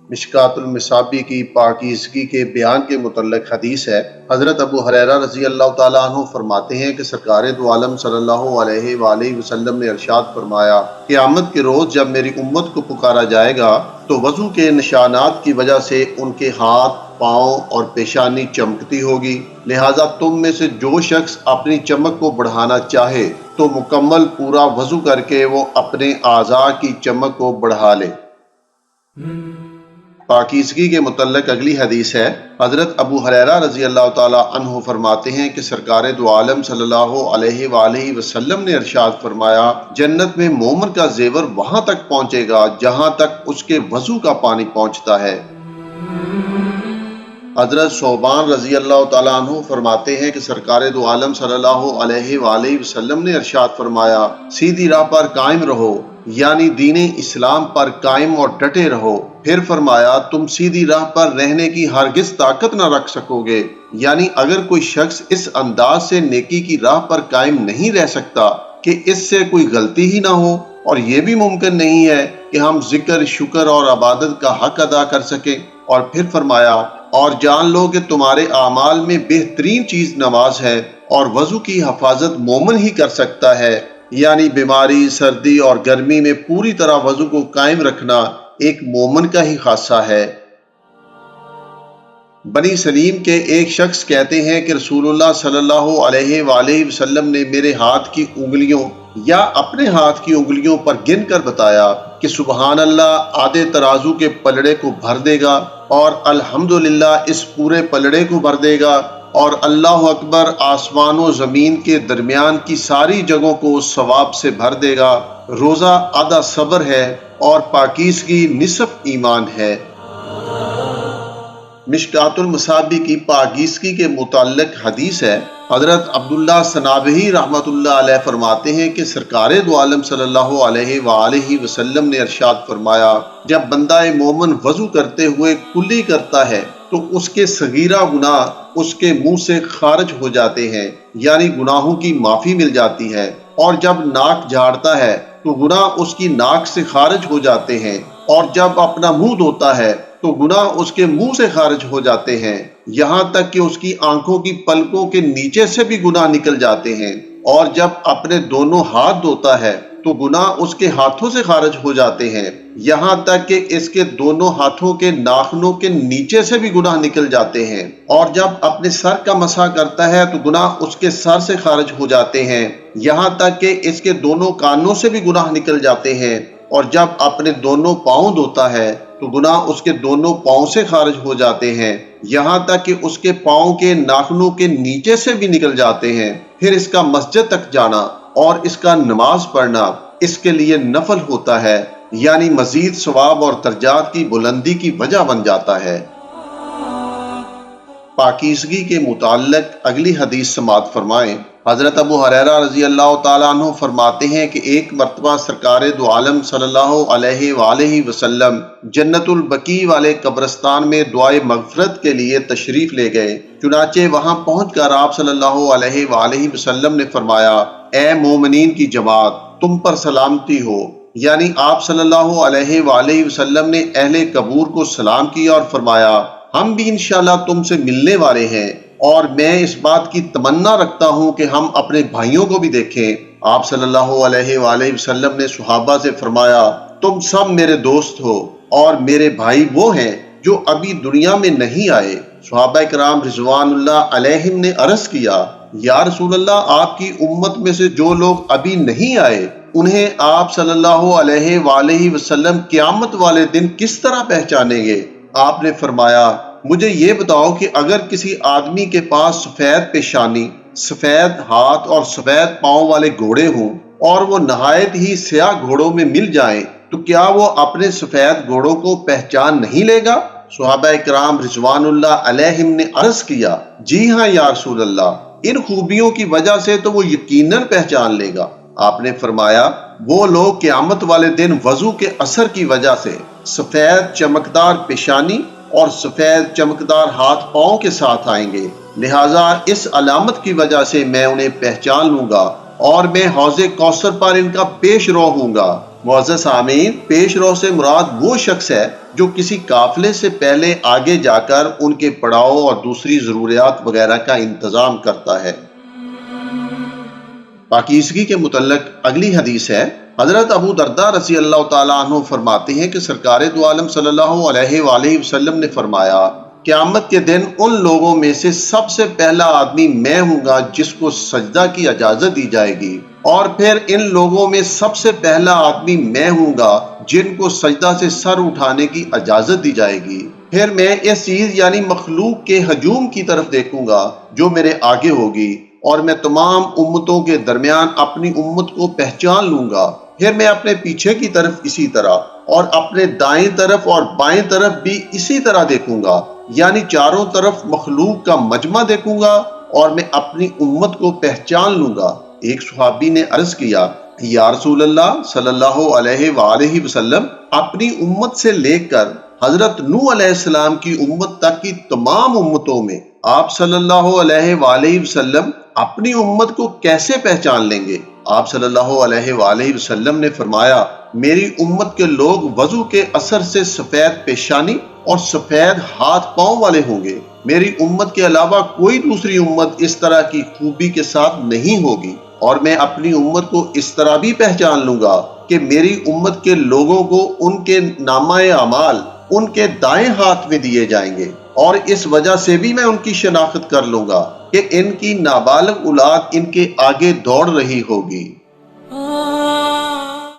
مشکات المصابیح کی پاکیزگی کے بیان کے متعلق حدیث ہے۔ حضرت ابو ہریرہ رضی اللہ تعالیٰ عنہ فرماتے ہیں کہ سرکار دو عالم صلی اللہ علیہ وآلہ وسلم نے ارشاد فرمایا، قیامت کے روز جب میری امت کو پکارا جائے گا تو وضو کے نشانات کی وجہ سے ان کے ہاتھ، پاؤں اور پیشانی چمکتی ہوگی، لہٰذا تم میں سے جو شخص اپنی چمک کو بڑھانا چاہے تو مکمل پورا وضو کر کے وہ اپنے اعضاء کی چمک کو بڑھا لے۔ پاکیزگی کے متعلق اگلی حدیث ہے۔ حضرت ابو ہریرہ رضی اللہ تعالیٰ عنہ فرماتے ہیں کہ سرکار دو عالم صلی اللہ علیہ وآلہ وسلم نے ارشاد فرمایا، جنت میں مومن کا زیور وہاں تک پہنچے گا جہاں تک اس کے وضو کا پانی پہنچتا ہے۔ حضرت ثوبان رضی اللہ تعالیٰ عنہ فرماتے ہیں کہ سرکار دو عالم صلی اللہ علیہ وآلہ وسلم نے ارشاد فرمایا، سیدھی راہ پر قائم رہو، یعنی دین اسلام پر قائم اور ڈٹے رہو۔ پھر فرمایا، تم سیدھی راہ پر رہنے کی ہرگز طاقت نہ رکھ سکو گے، یعنی اگر کوئی شخص اس انداز سے نیکی کی راہ پر قائم نہیں رہ سکتا کہ اس سے کوئی غلطی ہی نہ ہو، اور یہ بھی ممکن نہیں ہے کہ ہم ذکر، شکر اور عبادت کا حق ادا کر سکیں۔ اور پھر فرمایا، اور جان لو کہ تمہارے اعمال میں بہترین چیز نماز ہے، اور وضو کی حفاظت مومن ہی کر سکتا ہے، یعنی بیماری، سردی اور گرمی میں پوری طرح وضو کو قائم رکھنا ایک مومن کا ہی خاصہ ہے۔ بنی سلیم کے ایک شخص کہتے ہیں کہ رسول اللہ صلی اللہ علیہ وآلہ وسلم نے میرے ہاتھ کی انگلیوں یا اپنے ہاتھ کی انگلیوں پر گن کر بتایا کہ سبحان اللہ آدھے ترازو کے پلڑے کو بھر دے گا، اور الحمدللہ اس پورے پلڑے کو بھر دے گا، اور اللہ اکبر آسمان و زمین کے درمیان کی ساری جگہوں کو ثواب سے بھر دے گا۔ روزہ آدھا صبر ہے اور پاکیزگی نصف ایمان ہے۔ مشکات المصابیح کی پاکیزگی کے متعلق حدیث ہے۔ حضرت عبداللہ سنابحی رحمۃ اللہ علیہ فرماتے ہیں کہ سرکار دو عالم صلی اللہ علیہ وآلہ وسلم نے ارشاد فرمایا، جب بندہ مومن وضو کرتے ہوئے کلی کرتا ہے تو اس کے صغیرہ گناہ اس کے منہ سے خارج ہو جاتے ہیں، یعنی گناہوں کی معافی مل جاتی ہے، اور جب ناک جھاڑتا ہے تو گناہ اس کی ناک سے خارج ہو جاتے ہیں، اور جب اپنا منہ دھوتا ہے تو گناہ اس کے منہ سے خارج ہو جاتے ہیں، یہاں تک کہ اس کی آنکھوں کی پلکوں کے نیچے سے بھی گناہ نکل جاتے ہیں، اور جب اپنے دونوں ہاتھ دھوتا ہے تو گناہ اس کے ہاتھوں سے خارج ہو جاتے ہیں، یہاں تک کہ اس کے دونوں ہاتھوں کے ناخنوں کے نیچے سے بھی گناہ نکل جاتے ہیں، اور جب اپنے سر کا مسح کرتا ہے تو گناہ اس کے سر سے خارج ہو جاتے ہیں، یہاں تک کہ اس کے دونوں کانوں سے بھی گناہ نکل جاتے ہیں، اور جب اپنے دونوں پاؤں دھوتا ہے تو گناہ اس کے دونوں پاؤں سے خارج ہو جاتے ہیں، یہاں تک کہ اس کے پاؤں کے ناخنوں کے نیچے سے بھی نکل جاتے ہیں۔ پھر اس کا مسجد تک جانا اور اس کا نماز پڑھنا اس کے لیے نفل ہوتا ہے، یعنی مزید ثواب اور درجات کی بلندی کی وجہ بن جاتا ہے۔ پاکیزگی کے متعلق اگلی حدیث سماعت فرمائیں۔ حضرت ابو ہریرہ رضی اللہ تعالیٰ عنہ فرماتے ہیں کہ ایک مرتبہ سرکار دو عالم صلی اللہ علیہ وآلہ وسلم جنت البقیع والے قبرستان میں دعائے مغفرت کے لیے تشریف لے گئے، چنانچہ وہاں پہنچ کر آپ صلی اللہ علیہ وآلہ وسلم نے فرمایا، اے مومنین کی جماعت، تم پر سلامتی ہو، یعنی آپ صلی اللہ علیہ وآلہ وسلم نے اہل قبور کو سلام کیا اور فرمایا، ہم بھی انشاءاللہ تم سے ملنے والے ہیں، اور میں اس بات کی تمنا رکھتا ہوں کہ ہم اپنے بھائیوں کو بھی دیکھیں۔ آپ صلی اللہ علیہ وآلہ وسلم نے صحابہ سے فرمایا، تم سب میرے دوست ہو، اور میرے بھائی وہ ہیں جو ابھی دنیا میں نہیں آئے۔ صحابہ کرام رضوان اللہ علیہم نے عرض کیا، یا رسول اللہ، آپ کی امت میں سے جو لوگ ابھی نہیں آئے انہیں آپ صلی اللہ علیہ وآلہ وسلم قیامت والے دن کس طرح پہچانیں گے؟ آپ نے فرمایا، مجھے یہ بتاؤ کہ اگر کسی آدمی کے پاس سفید پیشانی، سفید ہاتھ اور سفید پاؤں والے گھوڑے ہوں، اور وہ نہایت ہی سیاہ گھوڑوں میں مل جائیں، تو کیا وہ اپنے سفید گھوڑوں کو پہچان نہیں لے گا؟ صحابہ کرام رضوان اللہ علیہم نے عرض کیا، جی ہاں یا رسول اللہ، ان خوبیوں کی وجہ سے تو وہ یقیناً پہچان لے گا۔ آپ نے فرمایا، وہ لوگ قیامت والے دن وضو کے اثر کی وجہ سے سفید چمکدار پیشانی اور سفید چمکدار ہاتھ پاؤں کے ساتھ آئیں گے، لہٰذا اس علامت کی وجہ سے میں انہیں پہچان لوں گا، اور میں حوض کوثر پر ان کا پیش رو ہوں گا۔ معزز سامعین، پیش رو سے مراد وہ شخص ہے جو کسی قافلے سے پہلے آگے جا کر ان کے پڑاؤ اور دوسری ضروریات وغیرہ کا انتظام کرتا ہے۔ پاکیزگی کے متعلق اگلی حدیث ہے۔ حضرت ابو درداء رضی اللہ تعالیٰ عنہ فرماتے ہیں کہ سرکار دو عالم صلی اللہ علیہ وآلہ وسلم نے فرمایا، قیامت کے دن ان لوگوں میں سے سب سے پہلا آدمی میں ہوں گا جس کو سجدہ کی اجازت دی جائے گی، اور پھر ان لوگوں میں سب سے پہلا آدمی میں ہوں گا جن کو سجدہ سے سر اٹھانے کی اجازت دی جائے گی۔ پھر میں اس چیز یعنی مخلوق کے ہجوم کی طرف دیکھوں گا جو میرے آگے ہوگی، اور میں تمام امتوں کے درمیان اپنی امت کو پہچان لوں گا۔ پھر میں اپنے پیچھے کی طرف اسی طرح، اور اپنے دائیں طرف اور بائیں طرف بھی اسی طرح دیکھوں گا، یعنی چاروں طرف مخلوق کا مجمع دیکھوں گا، اور میں اپنی امت کو پہچان لوں گا۔ ایک صحابی نے عرض کیا، یا رسول اللہ صلی اللہ علیہ وآلہ وسلم، اپنی امت سے لے کر حضرت نوح علیہ السلام کی امت تک کی تمام امتوں میں آپ صلی اللہ علیہ وآلہ وسلم اپنی امت کو کیسے پہچان لیں گے؟ آپ صلی اللہ علیہ وآلہ وسلم نے فرمایا، میری امت کے لوگ وضو کے اثر سے سفید پیشانی اور سفید ہاتھ پاؤں والے ہوں گے۔ میری امت کے علاوہ کوئی دوسری امت اس طرح کی خوبی کے ساتھ نہیں ہوگی، اور میں اپنی امت کو اس طرح بھی پہچان لوں گا کہ میری امت کے لوگوں کو ان کے نامہ اعمال ان کے دائیں ہاتھ میں دیے جائیں گے، اور اس وجہ سے بھی میں ان کی شناخت کر لوں گا کہ ان کی نابالغ اولاد ان کے آگے دوڑ رہی ہوگی۔